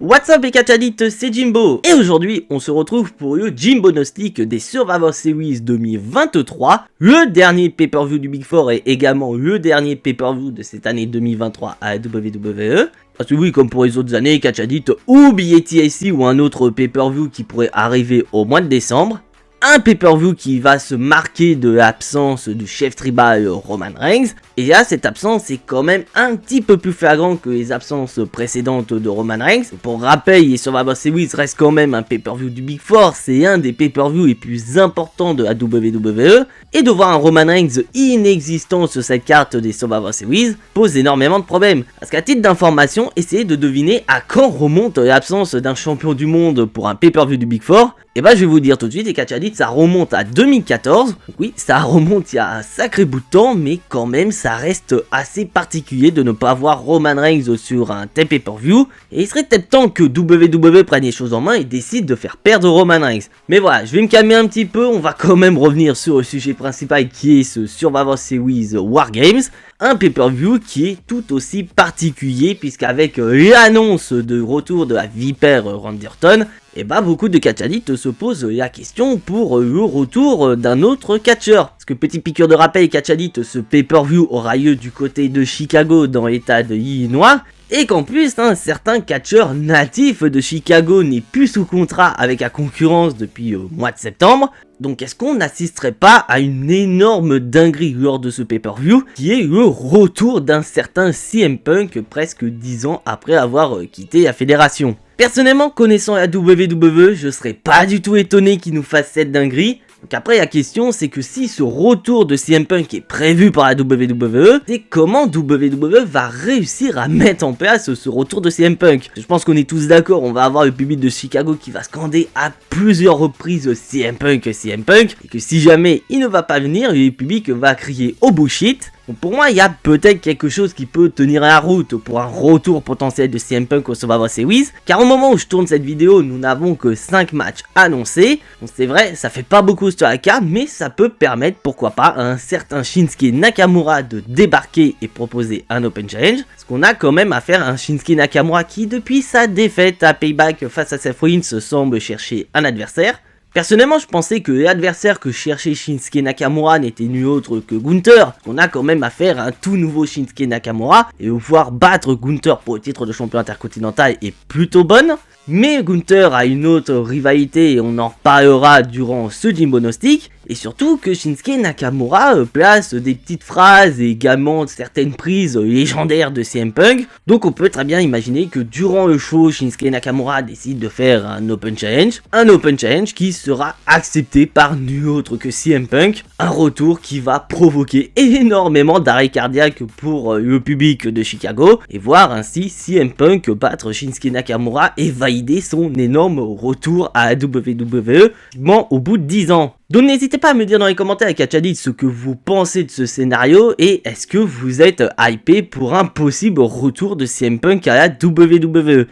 What's up les catchadites, c'est Jimbo. Et aujourd'hui on se retrouve pour le Jimbonostic des Survivor Series 2023, le dernier pay-per-view du Big Four et également le dernier pay-per-view de cette année 2023 à WWE. Parce que oui, comme pour les autres années, catchadites, oubliez TLC ou un autre pay-per-view qui pourrait arriver au mois de décembre. Un pay-per-view qui va se marquer de l'absence du chef tribal Roman Reigns. Et là, cette absence est quand même un petit peu plus flagrante que les absences précédentes de Roman Reigns. Pour rappel, les Survivor Series reste quand même un pay-per-view du Big Four. C'est un des pay-per-views les plus importants de la WWE. Et de voir un Roman Reigns inexistant sur cette carte des Survivor Series pose énormément de problèmes. Parce qu'à titre d'information, essayez de deviner à quand remonte l'absence d'un champion du monde pour un pay-per-view du Big Four. Et bah je vais vous dire tout de suite, les catchadites, ça remonte à 2014. Donc oui, ça remonte il y a un sacré bout de temps, mais quand même ça reste assez particulier de ne pas avoir Roman Reigns sur un tel pay-per-view. Et il serait peut-être temps que WWE prenne les choses en main et décide de faire perdre Roman Reigns. Mais voilà, je vais me calmer un petit peu, on va quand même revenir sur le sujet principal qui est ce Survivor Series War Games. Un pay-per-view qui est tout aussi particulier puisqu'avec l'annonce de retour de la vipère Randy Orton, et bah beaucoup de catchadites se posent la question pour le retour d'un autre catcheur. Parce que petit piqûre de rappel catchadites, ce pay-per-view aura lieu du côté de Chicago dans l'état de Illinois. Et qu'en plus, un certain catcheur natif de Chicago n'est plus sous contrat avec la concurrence depuis le mois de septembre. Donc est-ce qu'on n'assisterait pas à une énorme dinguerie lors de ce pay-per-view qui est le retour d'un certain CM Punk presque 10 ans après avoir quitté la fédération? Personnellement, connaissant la WWE, je serais pas du tout étonné qu'il nous fasse cette dinguerie. Donc après la question c'est que si ce retour de CM Punk est prévu par la WWE, c'est comment WWE va réussir à mettre en place ce retour de CM Punk. Je pense qu'on est tous d'accord, on va avoir le public de Chicago qui va scander à plusieurs reprises CM Punk, et que si jamais il ne va pas venir, le public va crier au bullshit. Donc pour moi, il y a peut-être quelque chose qui peut tenir la route pour un retour potentiel de CM Punk au Survivor Series. Car au moment où je tourne cette vidéo, nous n'avons que 5 matchs annoncés. Donc c'est vrai, ça fait pas beaucoup sur la carte, mais ça peut permettre, pourquoi pas, à un certain Shinsuke Nakamura de débarquer et proposer un Open Challenge. Parce qu'on a quand même affaire à un Shinsuke Nakamura qui, depuis sa défaite à Payback face à Seth Rollins, semble chercher un adversaire. Personnellement, je pensais que l'adversaire que cherchait Shinsuke Nakamura n'était nul autre que Gunther. On a quand même affaire à un tout nouveau Shinsuke Nakamura et pouvoir battre Gunther pour le titre de champion intercontinental est plutôt bonne. Mais Gunther a une autre rivalité et on en reparlera durant ce Jimbonostic. Et surtout que Shinsuke Nakamura place des petites phrases et également certaines prises légendaires de CM Punk. Donc on peut très bien imaginer que durant le show, Shinsuke Nakamura décide de faire un Open Challenge. Un Open Challenge qui sera accepté par nul autre que CM Punk. Un retour qui va provoquer énormément d'arrêts cardiaques pour le public de Chicago. Et voir ainsi CM Punk battre Shinsuke Nakamura et valider son énorme retour à la WWE au bout de 10 ans. Donc n'hésitez pas à me dire dans les commentaires les catchadites ce que vous pensez de ce scénario et est-ce que vous êtes hypé pour un possible retour de CM Punk à la WWE.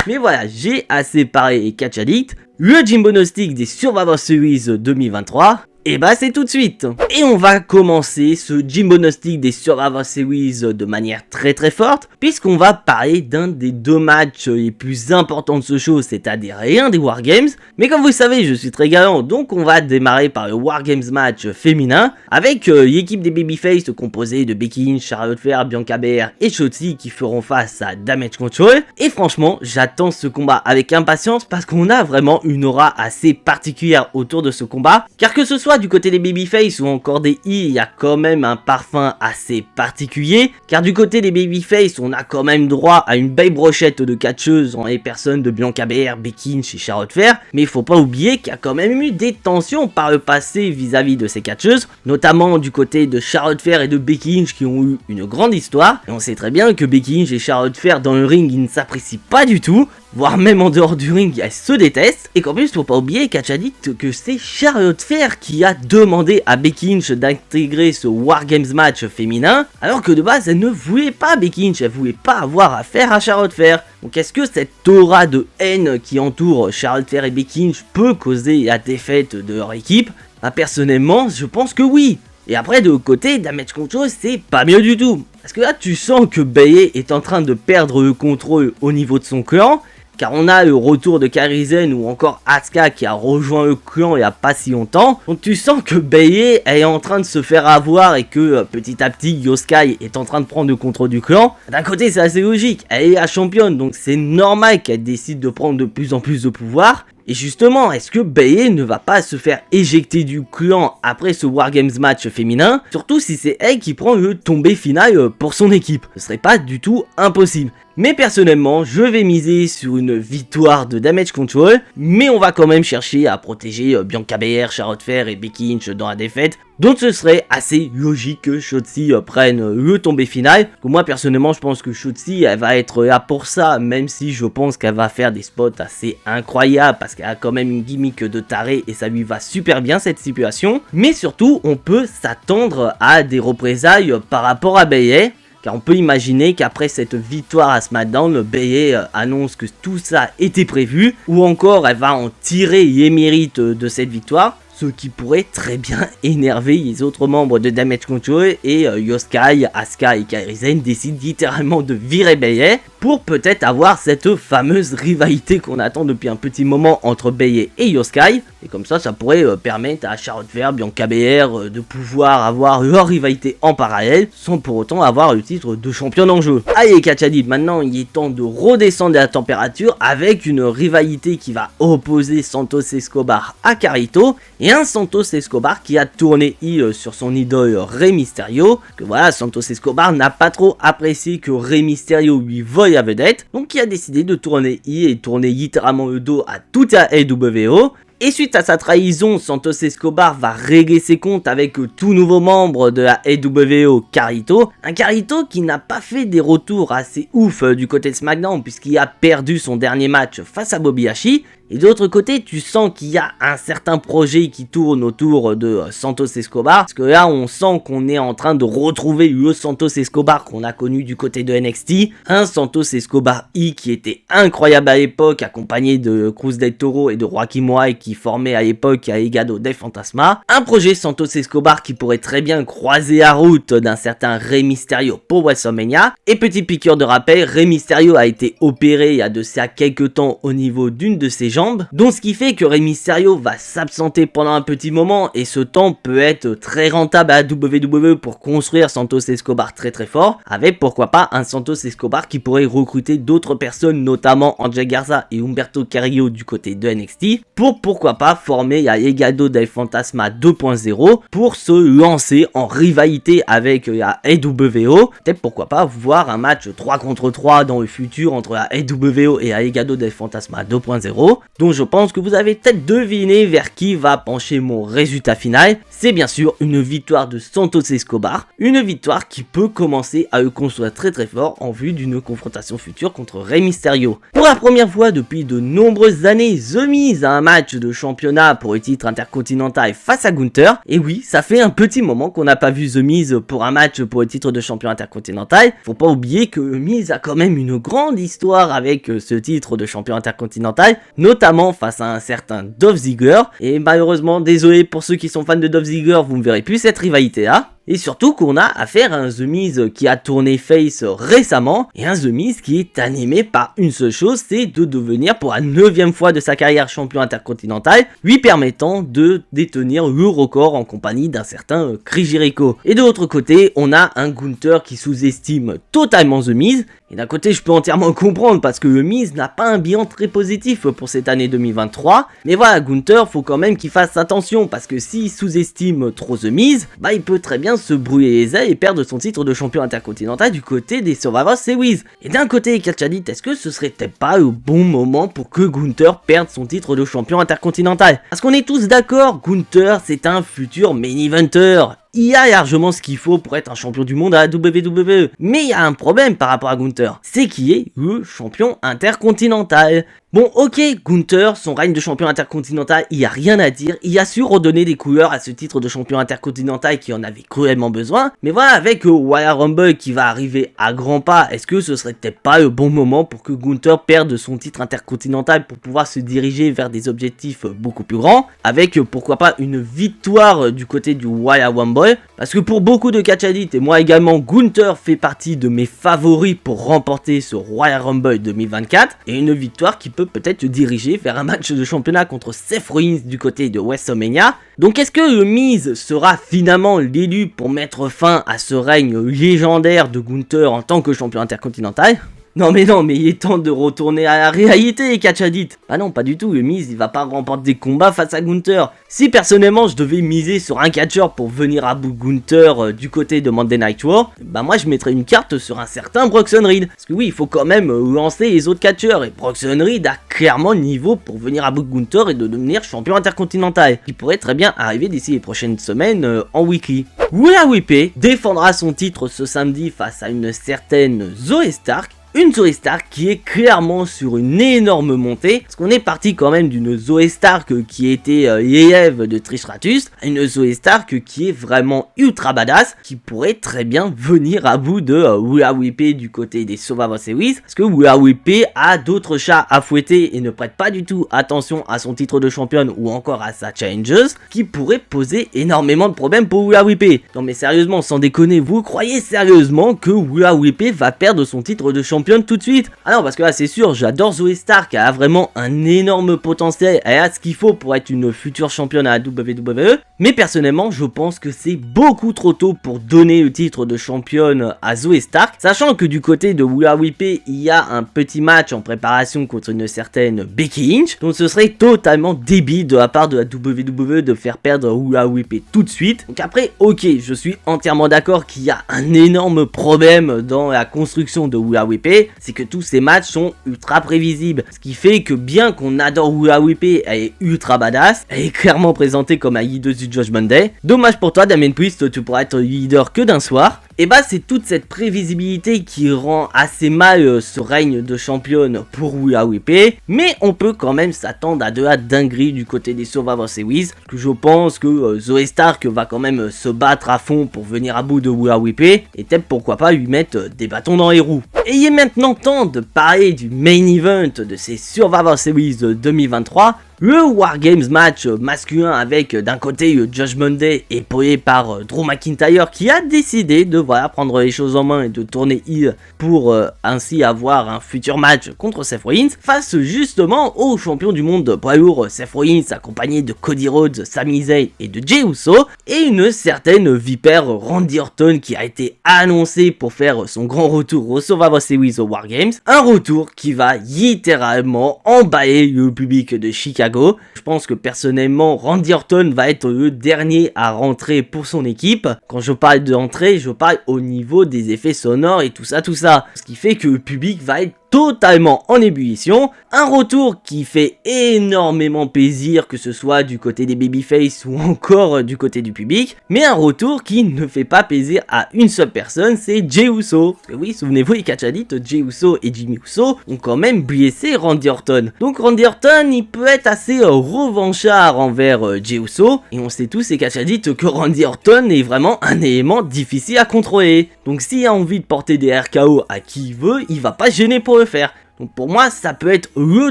Mais voilà, j'ai assez parlé les catchadites, le Jimbonostic des Survivor Series 2023. Et bah c'est tout de suite. Et on va commencer ce Jimbonostic des Survivor Series de manière très forte, puisqu'on va parler d'un des deux matchs les plus importants de ce show, c'est-à-dire un des War Games. Mais comme vous le savez, je suis très galant, donc on va démarrer par le War Games match féminin, avec l'équipe des Babyface composée de Becky Lynch, Charlotte Flair, Bianca Belair et Shotzi qui feront face à Damage Control. Et franchement, j'attends ce combat avec impatience parce qu'on a vraiment une aura assez particulière autour de ce combat, car que ce soit du côté des Babyface ou encore des il y a quand même un parfum assez particulier, car du côté des Babyface on a quand même droit à une belle brochette de catcheuses en les personnes de Bianca Belair, Becky Lynch et Charlotte Flair, mais il faut pas oublier qu'il y a quand même eu des tensions par le passé vis-à-vis de ces catcheuses, notamment du côté de Charlotte Flair et de Becky Lynch qui ont eu une grande histoire, et on sait très bien que Becky Lynch et Charlotte Flair dans le ring ils ne s'apprécient pas du tout, voire même en dehors du ring, elles se détestent. Et qu'en plus, faut pas oublier, catchadites, que c'est Charlotte Flair qui a demandé à Becky Lynch d'intégrer ce War Games match féminin, alors que de base, elle ne voulait pas Becky Lynch, elle voulait pas avoir affaire à Charlotte Flair. Donc est-ce que cette aura de haine qui entoure Charlotte Flair et Becky Lynch peut causer la défaite de leur équipe? Bah, personnellement, je pense que oui. Et après, de l'autre côté, Damage Control, c'est pas mieux du tout. Parce que là, tu sens que Bayley est en train de perdre le contrôle au niveau de son clan. car on a le retour de Kairi Sane ou encore Asuka qui a rejoint le clan il y a pas si longtemps. Donc tu sens que Bayley est en train de se faire avoir et que petit à petit Yoskai est en train de prendre le contrôle du clan. D'un côté c'est assez logique, elle est la championne donc c'est normal qu'elle décide de prendre de plus en plus de pouvoir. Et justement, est-ce que Bayley ne va pas se faire éjecter du clan après ce Wargames match féminin? Surtout si c'est elle qui prend le tombé final pour son équipe. Ce serait pas du tout impossible. Mais personnellement, je vais miser sur une victoire de Damage Control, mais on va quand même chercher à protéger Bianca Belair, Charlotte Flair et Becky Lynch dans la défaite. Donc ce serait assez logique que Shotzi prenne le tombé final. Que moi personnellement je pense que Shotzi elle va être là pour ça, même si je pense qu'elle va faire des spots assez incroyables parce qu'elle a quand même une gimmick de taré et ça lui va super bien cette situation. Mais surtout on peut s'attendre à des représailles par rapport à Bayley. Car on peut imaginer qu'après cette victoire à SmackDown, Bayley annonce que tout ça était prévu, ou encore elle va en tirer les mérites de cette victoire, ce qui pourrait très bien énerver les autres membres de Damage Control et Yoskai, Asuka et Kairi Sane décident littéralement de virer Bayley pour peut-être avoir cette fameuse rivalité qu'on attend depuis un petit moment entre Bayley et Yoskai. Et comme ça pourrait permettre à Charlotte Flair, Bianca Belair de pouvoir avoir leur rivalité en parallèle sans pour autant avoir le titre de championne en jeu. Allez Kachadib, maintenant il est temps de redescendre la température avec une rivalité qui va opposer Santos Escobar à Carlito et un Santos Escobar qui a tourné sur son idole Rey Mysterio. Que voilà, Santos Escobar n'a pas trop apprécié que Rey Mysterio lui vole la vedette, donc il a décidé de tourner et tourner littéralement le dos à toute la AWO. Et suite à sa trahison, Santos Escobar va régler ses comptes avec tout nouveau membre de la AWO, Carlito. Un Carlito qui n'a pas fait des retours assez ouf du côté de SmackDown puisqu'il a perdu son dernier match face à Bobby Lashley. Et de l'autre côté, tu sens qu'il y a un certain projet qui tourne autour de Santos Escobar. Parce que là, on sent qu'on est en train de retrouver le Santos Escobar qu'on a connu du côté de NXT. Un Santos Escobar qui était incroyable à l'époque, accompagné de Cruz del Toro et de Joaquim Noah qui formait à l'époque à Legado del Fantasma. Un projet Santos Escobar qui pourrait très bien croiser la route d'un certain Rey Mysterio pour WrestleMania. Et petit piqûre de rappel, Rey Mysterio a été opéré il y a de ça quelques temps au niveau d'une de ses jambes. Donc ce qui fait que Rey Mysterio va s'absenter pendant un petit moment et ce temps peut être très rentable à la WWE pour construire Santos Escobar très fort, avec pourquoi pas un Santos Escobar qui pourrait recruter d'autres personnes, notamment Angel Garza et Humberto Carrillo du côté de NXT, pour pourquoi pas former la Legado del Fantasma 2.0 pour se lancer en rivalité avec la AWO. Peut-être pourquoi pas voir un match 3 contre 3 dans le futur entre la AWO et la Legado del Fantasma 2.0. Donc je pense que vous avez peut-être deviné vers qui va pencher mon résultat final. C'est bien sûr une victoire de Santos Escobar, une victoire qui peut commencer à le construire très fort en vue d'une confrontation future contre Rey Mysterio. Pour la première fois depuis de nombreuses années, The Miz a un match de championnat pour le titre intercontinental face à Gunther. Et oui, ça fait un petit moment qu'on n'a pas vu The Miz pour un match pour le titre de champion intercontinental. Faut pas oublier que The Miz a quand même une grande histoire avec ce titre de champion intercontinental, notamment face à un certain Dolph Ziggler. Et malheureusement, désolé pour ceux qui sont fans de Dolph Ziggler, vous ne verrez plus cette rivalité là. Et surtout qu'on a affaire à un The Miz qui a tourné face récemment et un The Miz qui est animé par une seule chose, c'est de devenir pour la 9e fois de sa carrière champion intercontinental, lui permettant de détenir le record en compagnie d'un certain Chris Jericho. Et de l'autre côté, on a un Gunther qui sous-estime totalement The Miz. Et d'un côté, je peux entièrement comprendre parce que The Miz n'a pas un bilan très positif pour cette année 2023. Mais voilà, Gunther, faut quand même qu'il fasse attention parce que s'il sous-estime trop The Miz, bah il peut très bien se brouiller les ailes et perdre son titre de champion intercontinental du côté des Survivor Series. Et d'un côté, Kachadit, est-ce que ce serait peut-être pas le bon moment pour que Gunther perde son titre de champion intercontinental? Parce qu'on est tous d'accord, Gunther c'est un futur main eventer. Il a largement ce qu'il faut pour être un champion du monde à la WWE. Mais il y a un problème par rapport à Gunther. C'est qu'il est le champion intercontinental. Bon, ok, Gunther, son règne de champion intercontinental, il y a rien à dire, il a su redonner des couleurs à ce titre de champion intercontinental qui en avait cruellement besoin, mais voilà, avec Royal Rumble qui va arriver à grands pas, est-ce que ce serait peut-être pas le bon moment pour que Gunther perde son titre intercontinental pour pouvoir se diriger vers des objectifs beaucoup plus grands, avec pourquoi pas une victoire du côté du Royal Rumble, parce que pour beaucoup de catch addicts, et moi également, Gunther fait partie de mes favoris pour remporter ce Royal Rumble 2024, et une victoire qui peut-être diriger vers un match de championnat contre Seth Rollins du côté de WrestleMania. Donc est-ce que le Miz sera finalement l'élu pour mettre fin à ce règne légendaire de Gunther en tant que champion intercontinental ? Non, mais il est temps de retourner à la réalité, catch addict. Ah non, pas du tout, le Miz, il va pas remporter des combats face à Gunther. Si personnellement je devais miser sur un catcheur pour venir à bout Gunther du côté de Monday Night Raw, bah moi je mettrais une carte sur un certain Bronson Reed. Parce que oui, il faut quand même lancer les autres catcheurs, et Bronson Reed a clairement le niveau pour venir à bout de Gunther et de devenir champion intercontinental, qui pourrait très bien arriver d'ici les prochaines semaines en weekly. Rhea Ripley défendra son titre ce samedi face à une certaine Zoey Stark. Une Zoey Stark qui est clairement sur une énorme montée, parce qu'on est parti quand même d'une Zoey Stark qui était l'élève de Trish Stratus, à une Zoey Stark qui est vraiment ultra badass, qui pourrait très bien venir à bout de Rhea Ripley du côté des Survivor Series, parce que Rhea Ripley a d'autres chats à fouetter et ne prête pas du tout attention à son titre de championne ou encore à sa challengeuse, qui pourrait poser énormément de problèmes pour Rhea Ripley. Non mais sérieusement, sans déconner, vous croyez sérieusement que Rhea Ripley va perdre son titre de championne tout de suite? Ah non, parce que là c'est sûr, j'adore Zoey Stark, elle a vraiment un énorme potentiel, elle a ce qu'il faut pour être une future championne à la WWE, mais personnellement je pense que c'est beaucoup trop tôt pour donner le titre de championne à Zoey Stark, sachant que du côté de Rhea Ripley il y a un petit match en préparation contre une certaine Becky Lynch, donc ce serait totalement débile de la part de la WWE de faire perdre Rhea Ripley tout de suite. Donc après, ok, je suis entièrement d'accord qu'il y a un énorme problème dans la construction de Rhea Ripley, c'est que tous ces matchs sont ultra prévisibles, ce qui fait que bien qu'on adore Rhea Ripley, elle est ultra badass, elle est clairement présentée comme la leader du Judgment Day. Dommage pour toi Damien Priest, tu pourras être leader que d'un soir. Et bah c'est toute cette prévisibilité qui rend assez mal ce règne de championne pour Rhea Ripley, mais on peut quand même s'attendre à de la dinguerie du côté des Survivor Series, que je pense que Zoey Stark va quand même se battre à fond pour venir à bout de Rhea Ripley, et peut-être pourquoi pas lui mettre des bâtons dans les roues. Et il est maintenant temps de parler du main event de ces Survivor Series 2023, le Wargames match masculin avec d'un côté le Judgment Day épaulé par Drew McIntyre qui a décidé de prendre les choses en main et de tourner heel pour ainsi avoir un futur match contre Seth Rollins face justement au champion du monde poids lourd Seth Rollins accompagné de Cody Rhodes, Sami Zayn et de Jey Uso, et une certaine vipère Randy Orton qui a été annoncé pour faire son grand retour au Survivor Series au Wargames, un retour qui va littéralement emballer le public de Chicago. Je pense que personnellement Randy Orton va être le dernier à rentrer pour son équipe. Quand je parle d'entrée, je parle au niveau des effets sonores et tout ça. Ce qui fait que le public va être totalement en ébullition, un retour qui fait énormément plaisir que ce soit du côté des babyface ou encore du côté du public, mais un retour qui ne fait pas plaisir à une seule personne, c'est Jey Uso. Et oui, souvenez-vous, les catch addicts, Jey Uso et Jimmy Uso ont quand même blessé Randy Orton. Donc Randy Orton, il peut être assez revanchard envers Jey Uso, et on sait tous, les catch addicts, que Randy Orton est vraiment un élément difficile à contrôler. Donc s'il a envie de porter des RKO à qui il veut, il va pas se gêner pour le faire. Donc pour moi, ça peut être le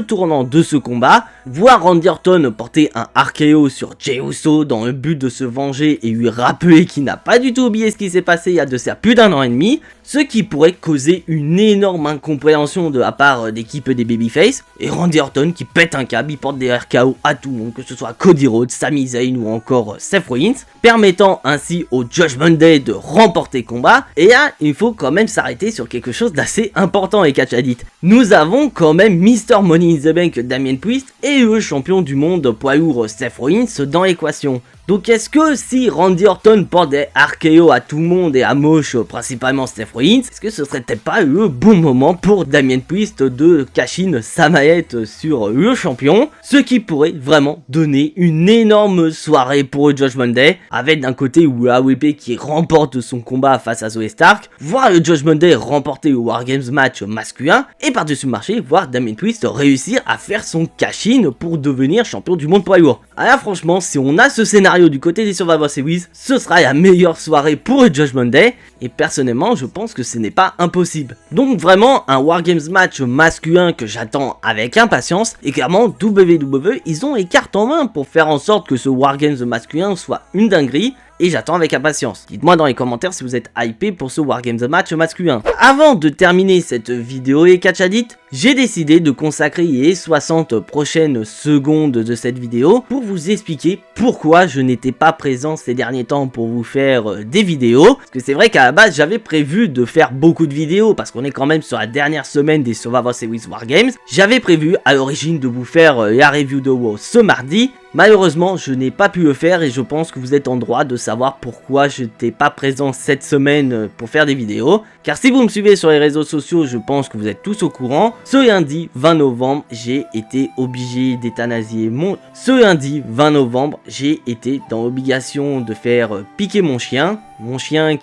tournant de ce combat, voir Randy Orton porter un RKO sur Jey Uso dans le but de se venger et lui rappeler qu'il n'a pas du tout oublié ce qui s'est passé il y a de ça plus d'1 an et demi, ce qui pourrait causer une énorme incompréhension de la part d'équipe des babyface, et Randy Orton qui pète un câble, il porte des RKO à tout le monde, que ce soit Cody Rhodes, Sami Zayn ou encore Seth Rollins, permettant ainsi au Judgment Day de remporter le combat. Et là, il faut quand même s'arrêter sur quelque chose d'assez important, les catch addicts. Nous avons quand même Mr. Money in the Bank Damien Priest et le champion du monde poids lourd Seth Rollins dans l'équation. Donc est-ce que si Randy Orton porte des RKO à tout le monde et à moche principalement Seth Rollins, est-ce que ce serait peut-être pas le bon moment pour Damien Priest de cash-in sa maillette sur le champion, ce qui pourrait vraiment donner une énorme soirée pour le Judgment Day, avec d'un côté le AWP qui remporte son combat face à Zoey Stark, voir le Judgment Day remporter le War Games match masculin, et par-dessus le marché, voir Damien Priest réussir à faire son cash-in pour devenir champion du monde poids lourd. Alors franchement, si on a ce scénario du côté des Survivor Series, ce sera la meilleure soirée pour le Judgment Day, et personnellement je pense que ce n'est pas impossible. Donc vraiment un War Games match masculin que j'attends avec impatience, et clairement WWE ils ont les cartes en main pour faire en sorte que ce War Games masculin soit une dinguerie, et j'attends avec impatience. Dites-moi dans les commentaires si vous êtes hypé pour ce War Games match masculin. Avant de terminer cette vidéo et catch addict, j'ai décidé de consacrer les 60 prochaines secondes de cette vidéo pour vous expliquer pourquoi je n'étais pas présent ces derniers temps pour vous faire des vidéos. Parce que c'est vrai qu'à la base j'avais prévu de faire beaucoup de vidéos parce qu'on est quand même sur la dernière semaine des Survivor Series War Games. J'avais prévu à l'origine de vous faire la review de WoW ce mardi. Malheureusement, je n'ai pas pu le faire et je pense que vous êtes en droit de savoir pourquoi je n'étais pas présent cette semaine pour faire des vidéos. Car si vous me suivez sur les réseaux sociaux, je pense que vous êtes tous au courant. Ce lundi 20 novembre, j'ai été obligé d'euthanasier Ce lundi 20 novembre, j'ai été dans l'obligation de faire piquer mon chien. Mon chien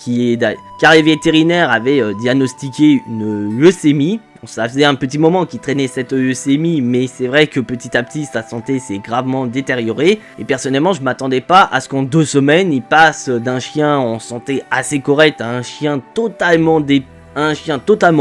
car les vétérinaires avaient diagnostiqué une leucémie. Bon, ça faisait un petit moment qu'il traînait cette leucémie, mais c'est vrai que petit à petit sa santé s'est gravement détériorée. Et personnellement, je m'attendais pas à ce qu'en 2 semaines, il passe d'un chien en santé assez correcte à un chien totalement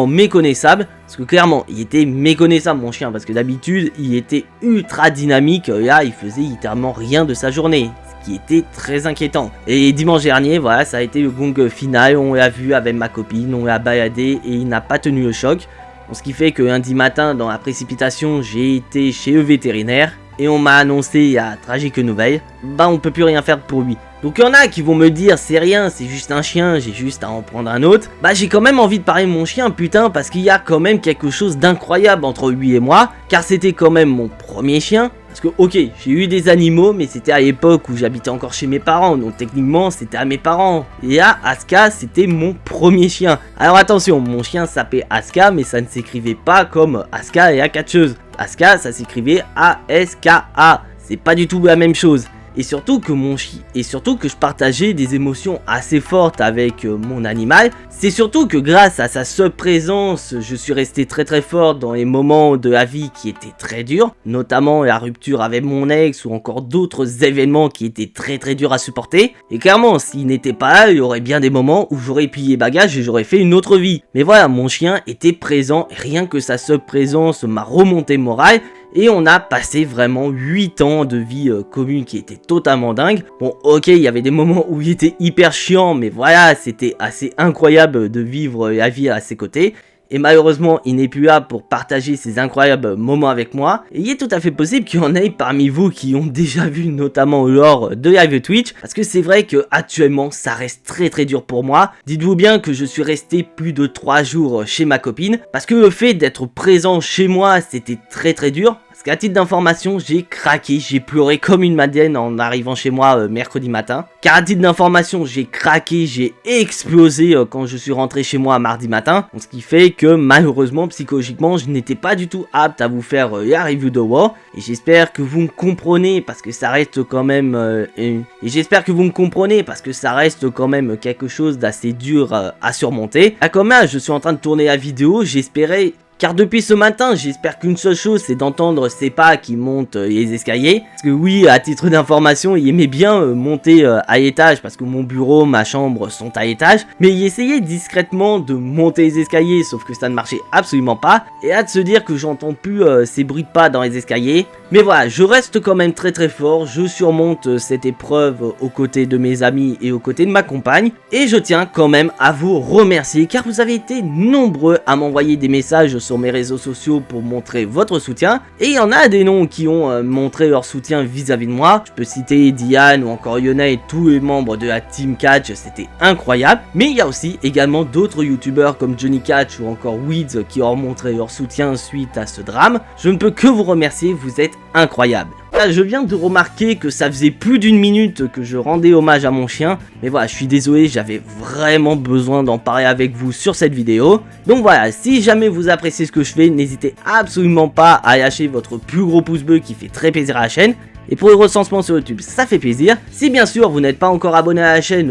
méconnaissable. Parce que clairement, il était méconnaissable mon chien, parce que d'habitude, il était ultra dynamique. Là, il faisait littéralement rien de sa journée, qui était très inquiétant. Et dimanche dernier, voilà, ça a été le gong final, on l'a vu avec ma copine, on l'a baladé et il n'a pas tenu le choc. Bon, ce qui fait que lundi matin, dans la précipitation, j'ai été chez le vétérinaire et on m'a annoncé la tragique nouvelle, bah on peut plus rien faire pour lui. Donc il y en a qui vont me dire c'est rien, c'est juste un chien, j'ai juste à en prendre un autre. Bah j'ai quand même envie de parler de mon chien putain, parce qu'il y a quand même quelque chose d'incroyable entre lui et moi, car c'était quand même mon premier chien. Parce que ok, j'ai eu des animaux, mais c'était à l'époque où j'habitais encore chez mes parents, donc techniquement c'était à mes parents. Et là, Asuka, c'était mon premier chien. Alors attention, mon chien s'appelait Asuka, mais ça ne s'écrivait pas comme Asuka et la catcheuse. Asuka, ça s'écrivait A-S-K-A. C'est pas du tout la même chose. Et surtout que je partageais des émotions assez fortes avec mon animal. C'est surtout que grâce à sa seule présence, je suis resté très fort dans les moments de la vie qui étaient très durs, notamment la rupture avec mon ex ou encore d'autres événements qui étaient très durs à supporter. Et clairement, s'il n'était pas là, il y aurait bien des moments où j'aurais plié bagages et j'aurais fait une autre vie. Mais voilà, mon chien était présent, et rien que sa seule présence m'a remonté le moral. Et on a passé vraiment 8 ans de vie commune qui était totalement dingue. Bon ok, il y avait des moments où il était hyper chiant, mais voilà, c'était assez incroyable de vivre la vie à ses côtés. Et malheureusement, il n'est plus là pour partager ces incroyables moments avec moi. Et il est tout à fait possible qu'il y en ait parmi vous qui ont déjà vu notamment lors de live Twitch. Parce que c'est vrai que actuellement, ça reste très dur pour moi. Dites-vous bien que je suis resté plus de 3 jours chez ma copine. Parce que le fait d'être présent chez moi, c'était très dur. Parce qu'à titre d'information, j'ai craqué, j'ai pleuré comme une madeleine en arrivant chez moi mercredi matin. Car à titre d'information, j'ai craqué, j'ai explosé quand je suis rentré chez moi mardi matin. Donc, ce qui fait que malheureusement, psychologiquement, je n'étais pas du tout apte à vous faire la review de WoW. Et j'espère que vous me comprenez parce que ça reste quand même... quelque chose d'assez dur à surmonter. À quand même, je suis en train de tourner la vidéo, j'espérais... Car depuis ce matin, j'espère qu'une seule chose, c'est d'entendre ses pas qui montent les escaliers. Parce que oui, à titre d'information, il aimait bien monter à l'étage, parce que mon bureau, ma chambre sont à l'étage. Mais il essayait discrètement de monter les escaliers, sauf que ça ne marchait absolument pas. Et hâte de se dire que j'entends plus ces bruits de pas dans les escaliers. Mais voilà, je reste quand même très fort, je surmonte cette épreuve aux côtés de mes amis et aux côtés de ma compagne. Et je tiens quand même à vous remercier, car vous avez été nombreux à m'envoyer des messages sur mes réseaux sociaux pour montrer votre soutien. Et il y en a des noms qui ont montré leur soutien vis-à-vis de moi. Je peux citer Diane ou encore Yona et tous les membres de la Team Catch, c'était incroyable. Mais il y a aussi également d'autres youtubeurs comme Johnny Catch ou encore Weeds qui ont montré leur soutien suite à ce drame. Je ne peux que vous remercier, vous êtes incroyables. Là, je viens de remarquer que ça faisait plus d'une minute que je rendais hommage à mon chien. Mais voilà, je suis désolé, j'avais vraiment besoin d'en parler avec vous sur cette vidéo. Donc voilà, si jamais vous appréciez ce que je fais, n'hésitez absolument pas à lâcher votre plus gros pouce bleu qui fait très plaisir à la chaîne. Et pour le recensement sur YouTube, ça fait plaisir. Si bien sûr vous n'êtes pas encore abonné à la chaîne,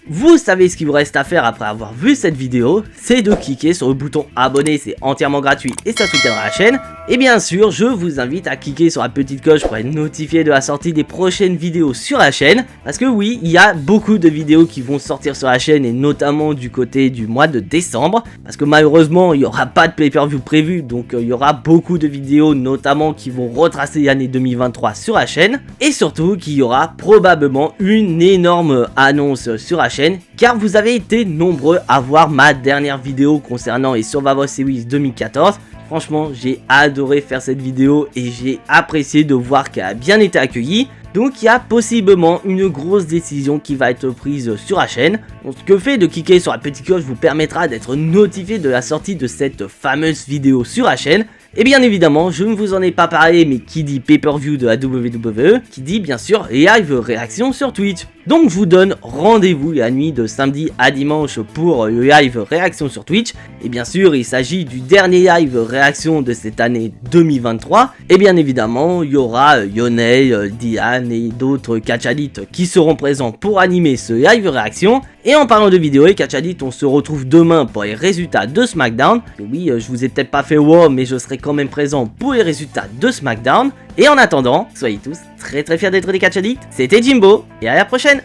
vous savez ce qu'il vous reste à faire après avoir vu cette vidéo, c'est de cliquer sur le bouton abonner, c'est entièrement gratuit et ça soutiendra la chaîne. Et bien sûr, je vous invite à cliquer sur la petite cloche pour être notifié de la sortie des prochaines vidéos sur la chaîne. Parce que oui, il y a beaucoup de vidéos qui vont sortir sur la chaîne et notamment du côté du mois de décembre. Parce que malheureusement, il n'y aura pas de pay-per-view prévu, donc il y aura beaucoup de vidéos notamment qui vont retracer l'année 2023 sur la chaîne. Et surtout qu'il y aura probablement une énorme annonce sur la chaîne, car vous avez été nombreux à voir ma dernière vidéo concernant les Survivor Series 2014. Franchement, j'ai adoré faire cette vidéo et j'ai apprécié de voir qu'elle a bien été accueillie. Donc il y a possiblement une grosse décision qui va être prise sur la chaîne. Donc ce que le fait de cliquer sur la petite cloche vous permettra d'être notifié de la sortie de cette fameuse vidéo sur la chaîne. Et bien évidemment, je ne vous en ai pas parlé, mais qui dit pay-per-view de la WWE, qui dit bien sûr live réaction sur Twitch. Donc je vous donne rendez-vous la nuit de samedi à dimanche pour le live réaction sur Twitch. Et bien sûr, il s'agit du dernier live réaction de cette année 2023. Et bien évidemment, il y aura Lionel, Diane et d'autres catchalites qui seront présents pour animer ce live réaction. Et en parlant de vidéo et catchalites, on se retrouve demain pour les résultats de SmackDown. Et oui, je vous ai peut-être pas fait wow, mais je serai quand même présent pour les résultats de SmackDown. Et en attendant, soyez tous très fiers d'être des catchalites. C'était Jimbo, et à la prochaine.